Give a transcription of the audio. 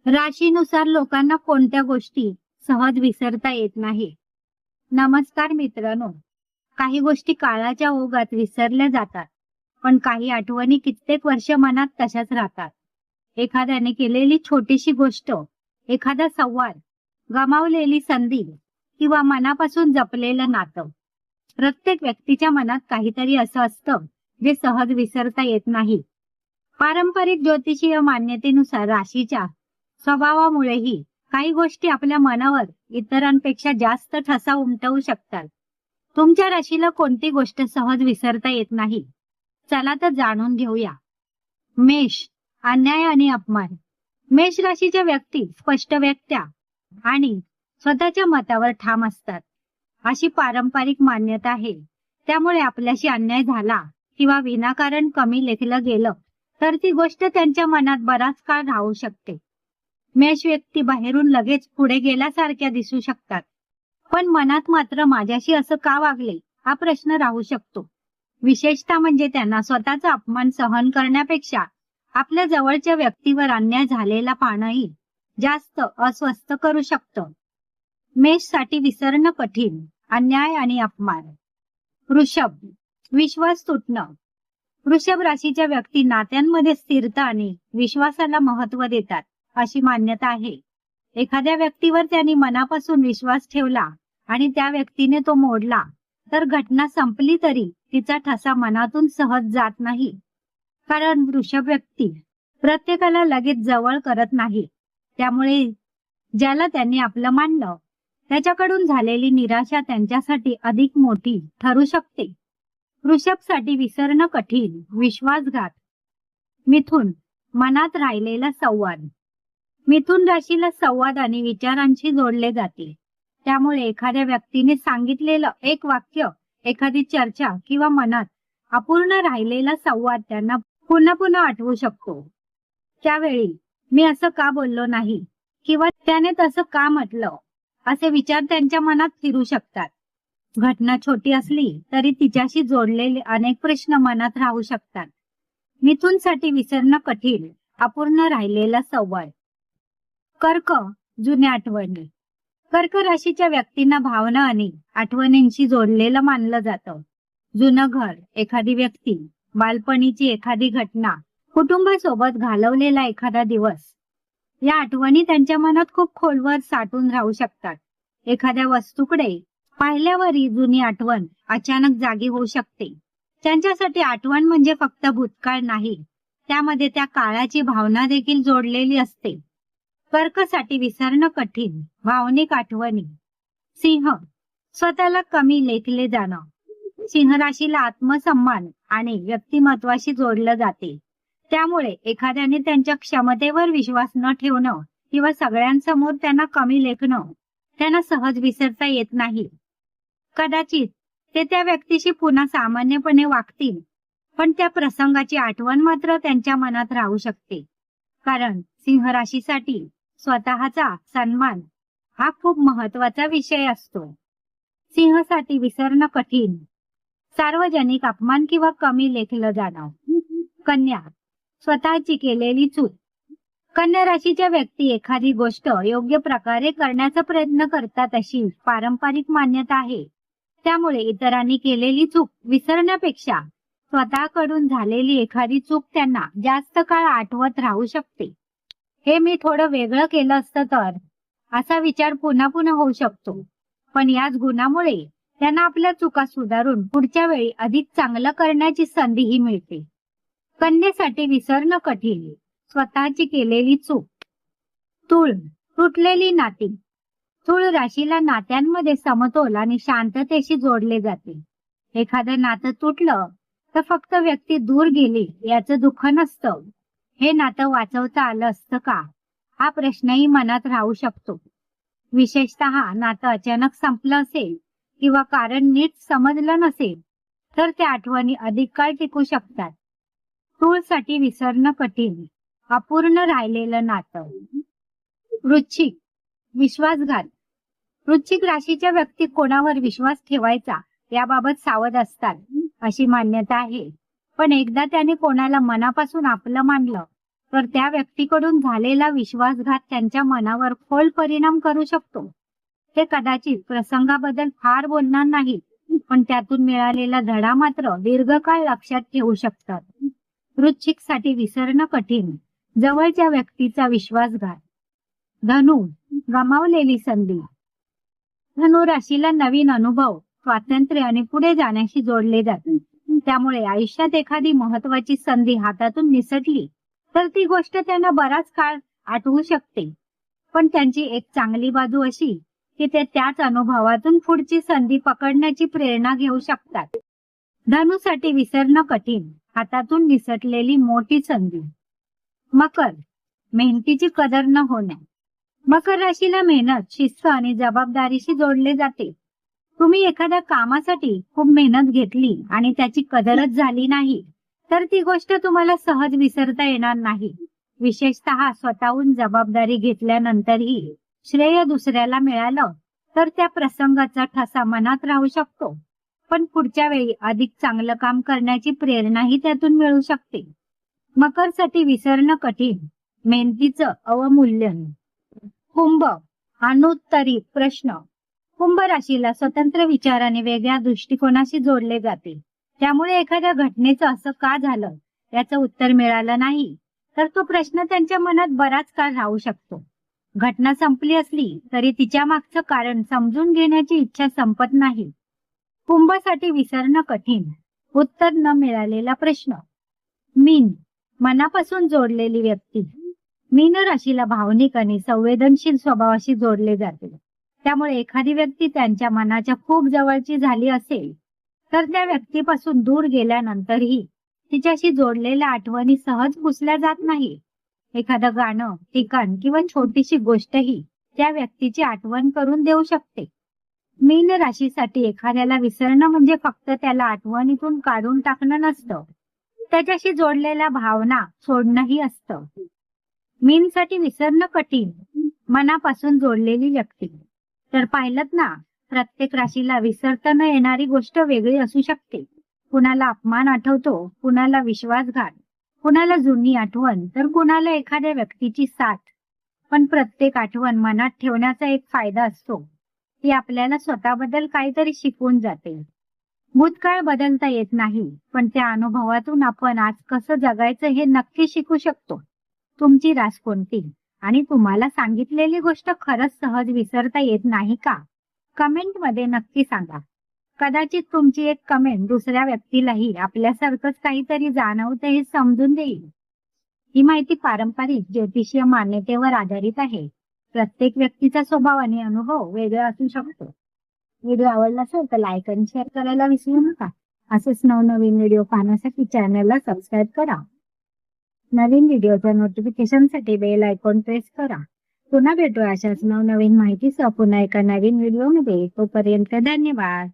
राशीनुसार लोकांना कोणत्या गोष्टी सहज विसरता येत नाही. नमस्कार मित्रांनो, काही गोष्टी काळाच्या ओघात विसरल्या जातात, पण काही आठवणी कित्येक वर्ष मनात तशाच राहतात. एखाद्याने केलेली छोटीशी गोष्ट, एखादा संवाद, गमावलेली संधी किंवा मनापासून जपलेलं नातं. प्रत्येक व्यक्तीच्या मनात काहीतरी असं असतं जे सहज विसरता येत नाही. पारंपरिक ज्योतिषीय मान्यतेनुसार राशीच्या स्वभावामुळेही काही गोष्टी आपल्या मनावर इतरांपेक्षा जास्त ठसा उमटवू शकतात. तुमच्या राशीला कोणती गोष्ट सहज विसरता येत नाही? चला तर जाणून घेऊया. मेष, अन्याय आणि अपमान. मेष राशीच्या व्यक्ती स्पष्ट व्यक्त्या आणि स्वतःच्या मतावर ठाम असतात, अशी पारंपरिक मान्यता आहे. त्यामुळे आपल्याशी अन्याय झाला किंवा विनाकारण कमी लेखलं गेलं तर ती गोष्ट त्यांच्या मनात बराच काळ राहू शकते. मेष व्यक्ती बाहेरून लगेच पुढे गेल्यासारख्या दिसू शकतात, पण मनात मात्र माझ्याशी असं का वागले हा प्रश्न राहू शकतो. विशेषतः म्हणजे त्यांना स्वतःचा अपमान सहन करण्यापेक्षा आपल्या जवळच्या व्यक्तीवर अन्याय झालेला पाहणंही जास्त अस्वस्थ करू शकतं. मेषसाठी विसरणं कठीण, अन्याय आणि अपमान. वृषभ, विश्वास तुटणं. वृषभ राशीच्या व्यक्ती नात्यांमध्ये स्थिरता आणि विश्वासाला महत्त्व देतात, अशी मान्यता आहे. एखाद्या व्यक्तीवर त्यांनी मनापासून विश्वास ठेवला आणि त्या व्यक्तीने तो मोडला तर घटना संपली तरी तिचा ठसा मनातून सहज जात नाही. कारण वृषभ व्यक्ती प्रत्येकाला लगेच जवळ करत नाही. त्यामुळे ज्याला त्यांनी आपलं मानलं त्याच्याकडून झालेली निराशा त्यांच्यासाठी अधिक मोठी ठरू शकते. वृषभसाठी विसरणं कठीण, विश्वासघात. मिथुन, मनात राहिलेला संवाद. मिथुन राशीला संवाद आणि विचारांशी जोडले जाते. त्यामुळे एखाद्या व्यक्तीने सांगितलेलं एक वाक्य, एखादी चर्चा किंवा मनात अपूर्ण राहिलेला संवाद त्यांना पुन्हा पुन्हा आठवू शकतो. त्यावेळी मी असं का बोललो नाही किंवा त्याने तसं का म्हटलं असे विचार त्यांच्या मनात फिरू शकतात. घटना छोटी असली तरी तिच्याशी जोडलेले अनेक प्रश्न मनात राहू शकतात. मिथुनसाठी विसरणं कठीण, अपूर्ण राहिलेला संवाद. कर्क, जुन्या आठवणी. कर्क राशीच्या व्यक्तींना भावना आणि आठवणींशी जोडलेलं मानलं जातं. जुनं घर, एखादी व्यक्ती, बालपणीची एखादी घटना, कुटुंबासोबत घालवलेला एखादा दिवस, या आठवणी त्यांच्या मनात खूप खोलवर साठून राहू शकतात. एखाद्या वस्तूकडे पाहिल्यावरही जुनी आठवण अचानक जागी होऊ शकते. त्यांच्यासाठी आठवण म्हणजे फक्त भूतकाळ नाही, त्यामध्ये त्या काळाची भावना देखील जोडलेली असते. कर्कसाठी विसरणं कठीण, भावनिक आठवणी. सिंह, स्वतःला कमी लेखले जाणं. सिंह राशीला आत्मसन्मान आणि व्यक्तिमत्वाशी जोडलं जाते. त्यामुळे एखाद्याने त्यांच्या क्षमतेवर विश्वास न ठेवणं किंवा सगळ्यांसमोर त्यांना कमी लेखणं त्यांना सहज विसरता येत नाही. कदाचित ते त्या व्यक्तीशी पुन्हा सामान्यपणे वागतील, पण त्या प्रसंगाची आठवण मात्र त्यांच्या मनात राहू शकते. कारण सिंह राशीसाठी स्वतःचा सन्मान हा खूप महत्वाचा विषय असतो. सिंहसाठी विसरणं कठीण, सार्वजनिक अपमान किंवा कमी लेखलं जाणं. कन्या, स्वतःची केलेली चूक. कन्या राशीच्या व्यक्ती एखादी गोष्ट योग्य प्रकारे करण्याचा प्रयत्न करतात अशी पारंपरिक मान्यता आहे. त्यामुळे इतरांनी केलेली चूक विसरण्यापेक्षा स्वतःकडून झालेली एखादी चूक त्यांना जास्त काळ आठवत राहू शकते. हे मी थोडं वेगळं केलं असतं तर असा विचार पुन्हा पुन्हा होऊ शकतो, पण याच गुणामुळे त्यांना आपल्या चुका सुधारून पुढच्या वेळी अधिक चांगलं करण्याची संधीही मिळते. कन्येसाठी विसरणं कठीण, स्वतःची केलेली चूक. तूळ, तुटलेली नाती. तूळ राशीला नात्यांमध्ये समतोल आणि शांततेशी जोडले जाते. एखादं नातं तुटलं तर फक्त व्यक्ती दूर गेली याचं दुःख नसतं, हे नातं वाचवता आलं असतं का हा प्रश्नही मनात राहू शकतो. विशेषतः नातं अचानक संपलं असेल किंवा कारण नीट समजलं नसेल तर त्या आठवणी अधिक काळ टिकू शकतात. तूळसाठी विसरणं कठीण, अपूर्ण राहिलेलं नातं. वृश्चिक, विश्वासघात. वृश्चिक राशीच्या व्यक्ती कोणावर विश्वास ठेवायचा याबाबत सावध असतात, अशी मान्यता आहे. पण एकदा त्याने कोणाला मनापासून आपलं मानलं तर त्या व्यक्तीकडून झालेला विश्वासघात त्यांच्या मनावर खोल परिणाम करू शकतो. ते कदाचित प्रसंगाबद्दल फार बोलणार नाही, पण त्यातून मिळालेला धडा मात्र दीर्घकाळ लक्षात ठेवू शकतात. वृश्चिकसाठी विसरणं कठीण. जवळच्या व्यक्तीचा विश्वासघात. धनु, गमावलेली संधी. धनु राशीला नवीन अनुभव, स्वातंत्र्य आणि पुढे जाण्याशी जोडले जाते. त्यामुळे आयुष्यात एखादी महत्वाची संधी हातातून निसटली तर ती गोष्ट त्यांना बराच काळ आठवू शकते. पण त्यांची एक चांगली बाजू अशी की ते त्याच अनुभवातून पुढची संधी पकडण्याची प्रेरणा घेऊ शकतात. धनुसाठी विसरणं कठीण. हातातून निसटलेली मोठी संधी. मकर, मेहनतीची कदर न होणे. मकर राशीला मेहनत, शिस्त आणि जबाबदारीशी जोडले जाते. तुम्ही एखाद्या कामासाठी खूप मेहनत घेतली आणि त्याची कदरच झाली नाही तर ती गोष्ट तुम्हाला सहज विसरता येणार नाही. विशेषतः स्वतःहून जबाबदारी घेतल्यानंतरही श्रेय दुसऱ्याला मिळालं तर त्या प्रसंगाचा ठसा मनात राहू शकतो, पण पुढच्या वेळी अधिक चांगलं काम करण्याची प्रेरणाही त्यातून मिळू शकते. मकरसाठी विसरणं कठीण. मेहनतीचं अवमूल्यन. कुंभ, अनुत्तरित प्रश्न. कुंभ राशीला स्वतंत्र विचाराने वेगळ्या दृष्टिकोनाशी जोडले जाते. त्यामुळे एखाद्या घटनेचं असं का झालं याचं उत्तर मिळालं नाही तर तो प्रश्न त्यांच्या मनात बराच काळ राहू शकतो. घटना संपली असली तरी तिच्या मागचं कारण समजून घेण्याची इच्छा संपत नाही. कुंभसाठी विसरणं कठीण. उत्तर न मिळालेला प्रश्न. मीन, मनापासून जोडलेली व्यक्ती. मीन राशीला भावनिक आणि संवेदनशील स्वभावाशी जोडले जाते. त्यामुळे एखादी व्यक्ती त्यांच्या मनाच्या खूप जवळची झाली असेल तर त्या व्यक्तीपासून दूर गेल्यानंतरही तिच्याशी जोडलेल्या आठवणी सहज पुसल्या जात नाही. एखादं गाणं, ठिकाण किंवा छोटीशी गोष्टही त्या व्यक्तीची आठवण करून देऊ शकते. मीन राशीसाठी एखाद्याला विसरणं म्हणजे फक्त त्याला आठवणीतून काढून टाकणं नसतं, त्याच्याशी जोडलेल्या भावना सोडणंही असतं. मीनसाठी विसरणं कठीण. मनापासून जोडलेली व्यक्ती. तर पाहिलंत ना, प्रत्येक राशीला विसरता न येणारी गोष्ट वेगळी असू शकते. कुणाला अपमान आठवतो, कुणाला विश्वासघात, कुणाला जुनी आठवण, तर कुणाला एखाद्या व्यक्तीची साथ. पण प्रत्येक आठवण मनात ठेवण्याचा एक फायदा असतो, ती आपल्याला स्वतःबद्दल काहीतरी शिकवून जाते. भूतकाळ बदलता येत नाही, पण त्या अनुभवातून आपण आज कसं जगायचं हे नक्की शिकू शकतो. तुमची रास कोणती आणि तुम्हाला सांगितलेली गोष्ट खरंच सहज विसरता येत नाही का? कमेंट मध्ये नक्की सांगा. कदाचित तुमची एक कमेंट दुसऱ्या व्यक्तीलाही आपल्यासारखंच काहीतरी जाणवतं हे समजून देईल. ही माहिती पारंपरिक ज्योतिषीय मान्यतेवर आधारित आहे. प्रत्येक व्यक्तीचा स्वभाव आणि अनुभव वेगळा असू शकतो. व्हिडिओ आवडला असेल तर लाईक आणि शेअर करायला विसरू नका. असेच नवनवीन व्हिडिओ पाहण्यासाठी चॅनलला सबस्क्राईब करा. नवीन व्हिडिओच्या नोटिफिकेशनसाठी बेल आयकॉन प्रेस करा. पुन्हा भेटू अशाच नवनवीन माहितीसह पुन्हा एका नवीन व्हिडिओमध्ये. तोपर्यंत धन्यवाद.